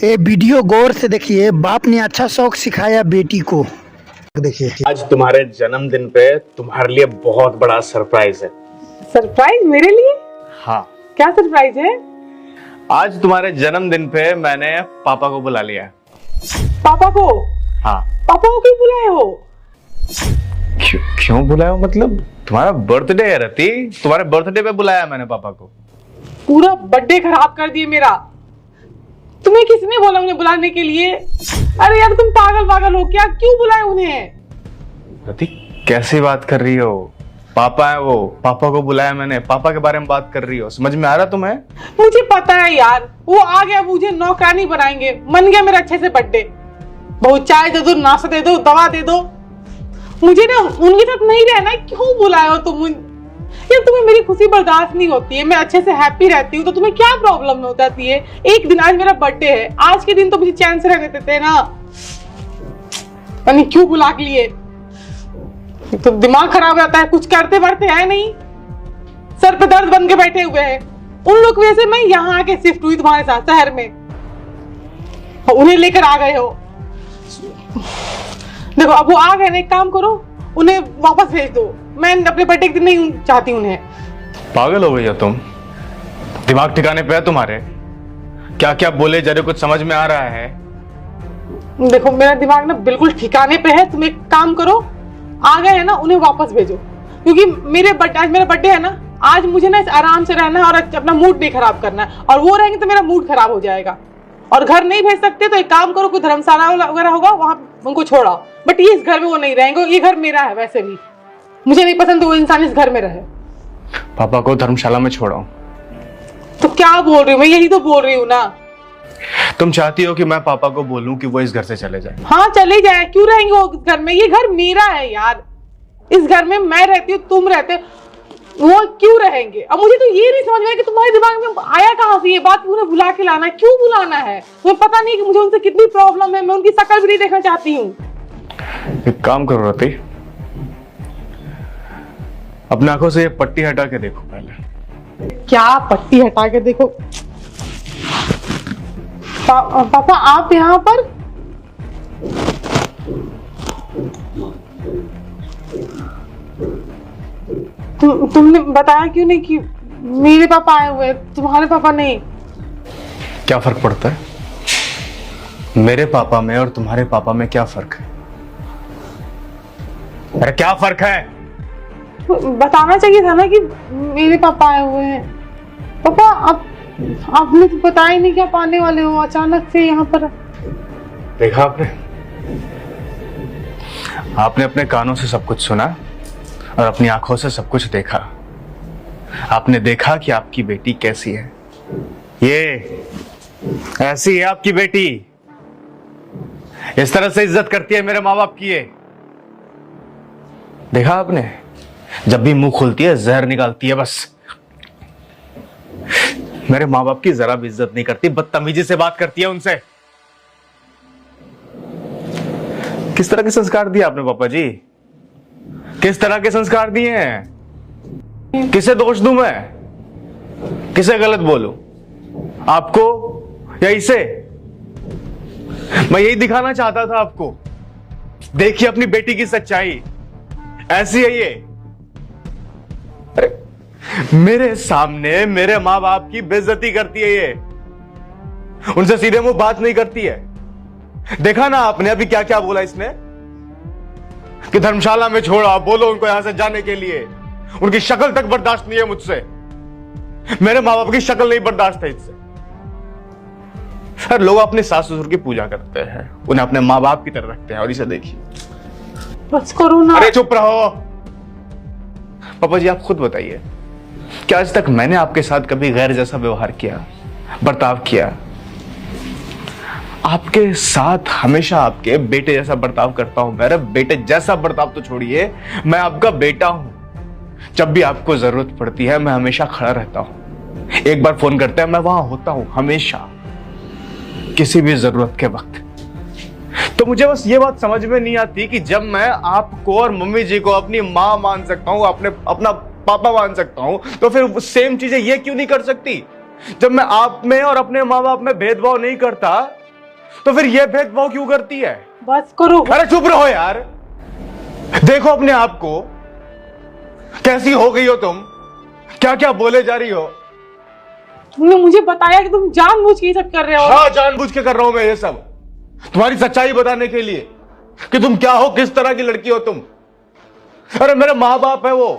ये वीडियो गौर से देखिए। बाप ने अच्छा शौक सिखाया बेटी को। देखिए, आज तुम्हारे जन्मदिन पे तुम्हारे लिए बहुत बड़ा सरप्राइज है। सरप्राइज मेरे लिए? हाँ, क्या सरप्राइज है? आज तुम्हारे जन्मदिन पे मैंने पापा को बुला लिया है। पापा को? हाँ। पापा को क्यों बुलाए हो? क्यों बुलाया हो? मतलब तुम्हारा बर्थडे है रति, तुम्हारे बर्थडे पे बुलाया मैंने पापा को। पूरा बर्थडे खराब कर दिए मेरा। तुम्हें किसने बोला उन्हें बुलाने के लिए? अरे यार तुम पागल हो क्या? क्यों बुलाए उन्हें? रति कैसी बात कर रही हो? पापा है वो, पापा को बुलाया मैंने। पापा के बारे में बात कर रही हो, समझ में आ रहा तुम्हें? मुझे पता है यार, वो आ गया, मुझे नौकरानी बनाएंगे। मन गया मेरा अच्छे से बर्थडे। बहुत चाय दे दो, नाश्ता दे दो, दवा दे दो। मुझे ना उनके साथ नहीं रहना। क्यों बुलाए हो तुम? यार तुम्हें मेरी खुशी बर्दाश्त नहीं होती है। मैं अच्छे से हैप्पी रहती हूँ तो तुम्हें क्या प्रॉब्लम हो जाती है? एक दिन, आज मेरा बर्थडे है, आज के दिन तो मुझे चैन से रहने देते हैं ना। यानी क्यों बुला के लिए? तो दिमाग खराब रहता है, कुछ करते बढ़ते है नहीं, सर पे दर्द बन के बैठे हुए हैं। उन लोग की वजह से मैं यहाँ आके शिफ्ट हुई तुम्हारे साथ शहर में, उन्हें लेकर आ गए हो। देखो अब वो आ गए ना, एक काम करो, उन्हें वापस भेज दो। मैं अपने बर्थडे के दिन नहीं चाहती उन्हें। पागल हो गई हो तुम? दिमाग ठिकाने पे है तुम्हारे? क्या क्या बोले जा रहे हो, कुछ समझ में आ रहा है? देखो मेरा दिमाग ना बिल्कुल ठिकाने पे है। तुम एक काम करो, आ गए है ना, उन्हें वापस भेजो। क्योंकि आज मेरा बर्थडे है ना, आज मुझे ना आराम से रहना है और अपना मूड नहीं खराब करना है। और वो रहेंगे तो मेरा मूड खराब हो जाएगा। और घर नहीं भेज सकते तो एक काम करो, कोई धर्मशाला वगैरह होगा, वहां उनको छोड़ाओ। बट ये इस घर में वो नहीं रहेंगे। ये घर मेरा है, वैसे भी मुझे नहीं पसंद वो इंसान इस घर में रहे। पापा को धर्मशाला में छोड़ो? तो क्या बोल रही हूँ मैं? यही तो बोल रही हूँ ना। तुम चाहती हो कि मैं पापा को बोलूं कि वो इस घर से चले जाए? हाँ चले जाए, क्यों रहेंगे वो घर में? ये घर मेरा है यार। इस घर में मैं रहती हूँ, तुम रहते हो, वो क्यों रहेंगे? अब मुझे तो ये नहीं समझ में आया कि तुम्हारे दिमाग में आया कहाँ से ये बात, उन्हें बुला के लाना है। क्यों बुलाना है? तुम्हें पता नहीं कि मुझे उनसे कितनी प्रॉब्लम है। मैं उनकी शक्ल भी नहीं देखना चाहती हूँ। एक काम करो रति, अपने आंखों से ये पट्टी हटा के देखो पहले। क्या पट्टी हटा के देखो? पापा आप यहाँ पर? तुमने बताया क्यों नहीं कि मेरे पापा आए हुए, तुम्हारे पापा नहीं? क्या फर्क पड़ता है? मेरे पापा में और तुम्हारे पापा में क्या फर्क है? अरे क्या फर्क है? बताना चाहिए था ना कि मेरे पापा आए हुए हैं। पापा आपने तो बताया ही नहीं कि आप आने वाले हो अचानक से यहाँ पर। देखा आपने अपने कानों से सब कुछ सुना और अपनी आंखों से सब कुछ देखा। आपने देखा कि आपकी बेटी कैसी है। ये ऐसी है आपकी बेटी, इस तरह से इज्जत करती है मेरे माँ बाप की। ये देखा आपने? जब भी मुंह खोलती है जहर निकालती है बस। मेरे माँ बाप की जरा भी इज्जत नहीं करती, बदतमीजी से बात करती है उनसे। किस तरह के संस्कार दिए आपने पापा जी? किस तरह के संस्कार दिए हैं? किसे दोष दूं मैं? किसे गलत बोलूं? आपको या इसे? मैं यही दिखाना चाहता था आपको। देखिए अपनी बेटी की सच्चाई, ऐसी है ये। अरे मेरे सामने मेरे माँ बाप की बेइज्जती करती है ये। उनसे सीधे मुंह बात नहीं करती है। देखा ना आपने अभी क्या क्या बोला इसने, कि धर्मशाला में छोड़ा, बोलो उनको यहां से जाने के लिए। उनकी शक्ल तक बर्दाश्त नहीं है मुझसे। मेरे माँ बाप की शक्ल नहीं बर्दाश्त है इससे। सर लोग अपने सास ससुर की पूजा करते हैं, उन्हें अपने माँ बाप की तरह रखते हैं, और इसे देखिए। बस करो ना। अरे चुप रहो। पापा जी आप खुद बताइए, क्या आज तक मैंने आपके साथ कभी गैर जैसा व्यवहार किया, बर्ताव किया? आपके साथ हमेशा आपके बेटे जैसा बर्ताव करता हूं। मेरे बेटे जैसा बर्ताव तो छोड़िए, मैं आपका बेटा हूं। जब भी आपको जरूरत पड़ती है मैं हमेशा खड़ा रहता हूं। एक बार फोन करते हैं मैं वहां होता हूं हमेशा, किसी भी जरूरत के वक्त। तो मुझे बस ये बात समझ में नहीं आती कि जब मैं आपको और मम्मी जी को अपनी माँ मान सकता हूँ, अपना पापा मान सकता हूँ, तो फिर सेम चीजें ये क्यों नहीं कर सकती? जब मैं आप में और अपने माँ बाप में भेदभाव नहीं करता, तो फिर ये भेदभाव क्यों करती है? बस करो। अरे चुप रहो यार, देखो अपने आप को, कैसी हो गई हो तुम, क्या क्या बोले जा रही हो। तुमने मुझे बताया कि तुम जानबूझ के ये सब कर रहे हो। हाँ, जानबूझ के कर रहा हूं मैं ये सब, तुम्हारी सच्चाई बताने के लिए कि तुम क्या हो, किस तरह की लड़की हो तुम। अरे मेरे माँ बाप है, वो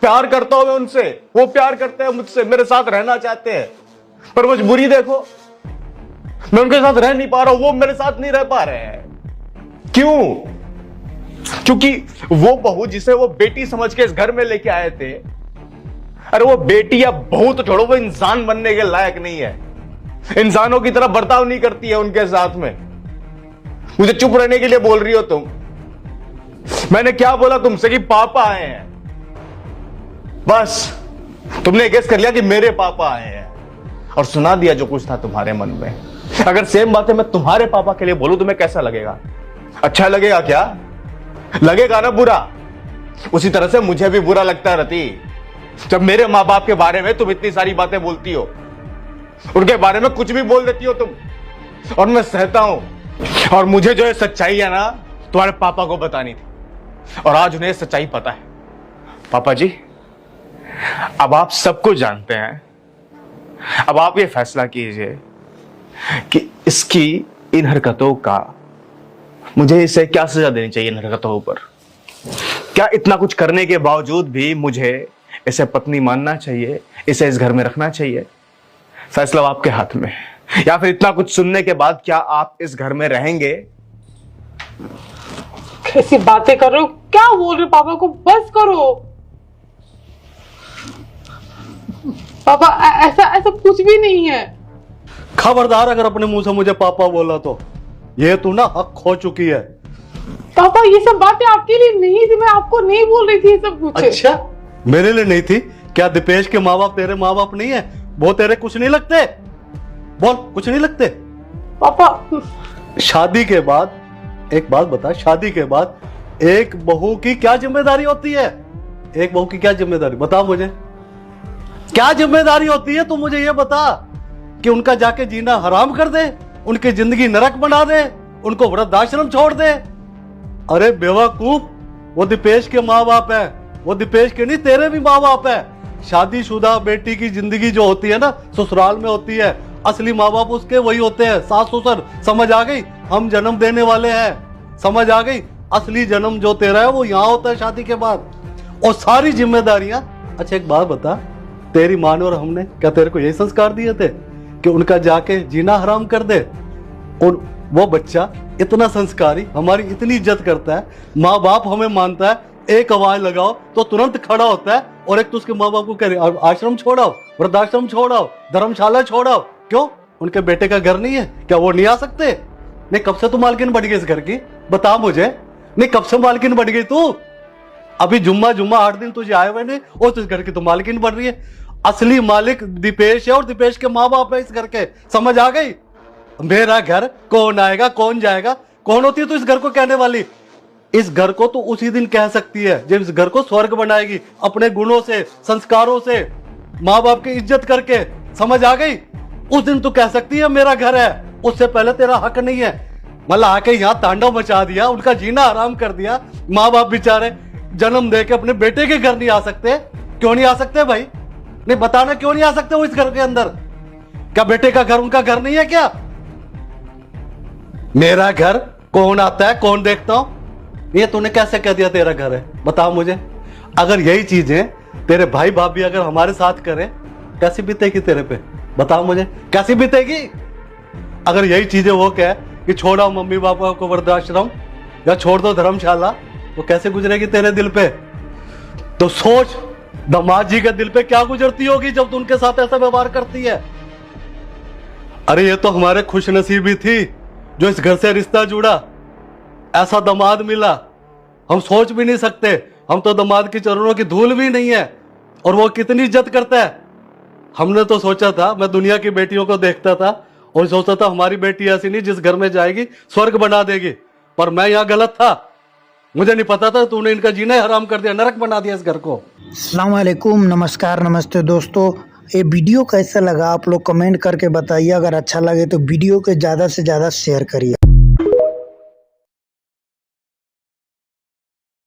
प्यार करता हूं मैं उनसे, वो प्यार करते हैं मुझसे, मेरे साथ रहना चाहते हैं, पर मजबूरी देखो, मैं उनके साथ रह नहीं पा रहा हूं, वो मेरे साथ नहीं रह पा रहे हैं। क्यों? क्योंकि वो बहू जिसे वो बेटी समझ के इस घर में लेके आए थे, अरे वो बेटी या बहू तो छोड़ो, वो इंसान बनने के लायक नहीं है, इंसानों की तरह बर्ताव नहीं करती है उनके साथ में। मुझे चुप रहने के लिए बोल रही हो तुम? मैंने क्या बोला तुमसे कि पापा आए हैं, बस तुमने गेस कर लिया कि मेरे पापा आए हैं और सुना दिया जो कुछ था तुम्हारे मन में। अगर सेम बातें मैं तुम्हारे पापा के लिए बोलूं तुम्हें कैसा लगेगा? अच्छा लगेगा क्या? लगेगा ना बुरा। उसी तरह से मुझे भी बुरा लगता है रति, जब मेरे माँ बाप के बारे में तुम इतनी सारी बातें बोलती हो, उनके बारे में कुछ भी बोल देती हो तुम, और मैं सहता हूं। और मुझे जो है सच्चाई है ना, तुम्हारे पापा को बतानी थी, और आज उन्हें सच्चाई पता है। पापा जी, अब आप सब कुछ जानते हैं, अब आप ये फैसला कीजिए कि इसकी इन हरकतों का, मुझे इसे क्या सजा देनी चाहिए इन हरकतों पर। क्या इतना कुछ करने के बावजूद भी मुझे इसे पत्नी मानना चाहिए, इसे इस घर में रखना चाहिए? फैसला आपके हाथ में है। या फिर इतना कुछ सुनने के बाद क्या आप इस घर में रहेंगे? कैसी बातें कर रहे हो, क्या बोल रहे हो पापा को? बस करो पापा, ऐसा ऐसा कुछ भी नहीं है। खबरदार अगर अपने मुंह से मुझे पापा बोला तो ये तू ना हक खो चुकी है। पापा ये सब बातें आपके लिए नहीं थी, मैं आपको नहीं बोल रही थी ये सब कुछ। अच्छा, मेरे लिए नहीं थी क्या? दीपेश के माँ बाप तेरे माँ बाप नहीं है? वो तेरे कुछ नहीं लगते? बोल, कुछ नहीं लगते? पापा शादी के बाद एक बात बता, शादी के बाद एक बहू की क्या जिम्मेदारी होती है? एक बहू की क्या जिम्मेदारी बता मुझे, क्या जिम्मेदारी होती है? तू मुझे ये बता कि उनका जाके जीना हराम कर दे, उनकी जिंदगी नरक बना दे, उनको वृद्धाश्रम छोड़ दे? अरे बेवकूफ, वो दीपेश के माँ बाप है, वो दीपेश के नहीं तेरे भी माँ बाप है। शादीशुदा बेटी की जिंदगी जो होती है ना ससुराल में होती है, असली माँ बाप उसके वही होते हैं, सास ससुर। समझ आ गई? हम जन्म देने वाले हैं, समझ आ गई? असली जन्म जो तेरा है वो यहाँ होता है शादी के बाद, और सारी जिम्मेदारियां। अच्छा एक बात बता, तेरी माँ ने और हमने क्या तेरे को यही संस्कार दिए थे कि उनका जाके जीना हराम कर दे? और वो बच्चा इतना संस्कारी, हमारी इतनी इज्जत करता है, माँ बाप हमें मानता है, एक आवाज लगाओ तो तुरंत खड़ा होता है, और एक तो उसके माँ बाप को कह रहे आश्रम छोड़ाओ, वृद्धाश्रम छोड़ाओ, धर्मशाला छोड़ाओ। क्यों? उनके बेटे का घर नहीं है क्या? वो नहीं आ सकते? नहीं, कब से तू मालकिन बढ़ गई इस घर की? बता मुझे। नहीं, कब से मालकिन बढ़ गई तू? अभी जुम्मा 8 दिन तुझे आए हुए नहीं, और तुझ घर की तो मालकिन बढ़ रही है। असली मालिक दीपेश है और दीपेश के माँ बाप है इस घर के, समझ आ गई? मेरा घर, कौन आएगा कौन जाएगा, कौन होती है तू इस घर को कहने वाली? इस घर को तो उसी दिन कह सकती है जब इस घर को स्वर्ग बनाएगी, अपने गुणों से, संस्कारों से, माँ बाप की इज्जत करके। समझ आ गई? उस दिन तू कह सकती है मेरा घर है, उससे पहले तेरा हक नहीं है। मतलब आके यहाँ तांडव मचा दिया, उनका जीना आराम कर दिया। माँ बाप बेचारे जन्म दे के अपने बेटे के घर नहीं आ सकते? क्यों नहीं आ सकते भाई? नहीं बताना, क्यों नहीं आ सकते वो इस घर के अंदर? क्या बेटे का घर उनका घर नहीं है क्या? मेरा घर कौन आता है, कौन देखता हूं? ये तूने कैसे कह दिया तेरा घर है? बता मुझे। अगर यही चीजें तेरे भाई भाभी अगर हमारे साथ करें, कैसी बीतेगी तेरे पे? बता मुझे, कैसी बीतेगी? अगर यही चीजें वो कहे कि छोड़ो मम्मी पापा को वृद्धाश्रम या छोड़ दो धर्मशाला, तो कैसे गुजरेगी तेरे दिल पे? तो सोच, दामाद जी के दिल पे क्या गुजरती होगी जब तू उनके साथ ऐसा व्यवहार करती है। अरे ये तो हमारे खुशनसीबी थी जो इस घर से रिश्ता जुड़ा, ऐसा दामाद मिला। हम सोच भी नहीं सकते, हम तो दामाद के चरणों की धूल भी नहीं है, और वो कितनी इज्जत करता है। हमने तो सोचा था, मैं दुनिया की बेटियों को देखता था और सोचता था हमारी बेटी ऐसी नहीं जिस घर में जाएगी स्वर्ग बना देगी, पर मैं यहाँ गलत था। मुझे नहीं पता था, तूने इनका जीना ही हराम कर दिया, नरक बना दिया इस घर को। अस्सलाम वालेकुम, नमस्कार, नमस्ते दोस्तों। ये वीडियो कैसा लगा आप लोग कमेंट करके बताइए। अगर अच्छा लगे तो वीडियो को ज़्यादा से ज़्यादा शेयर करिए।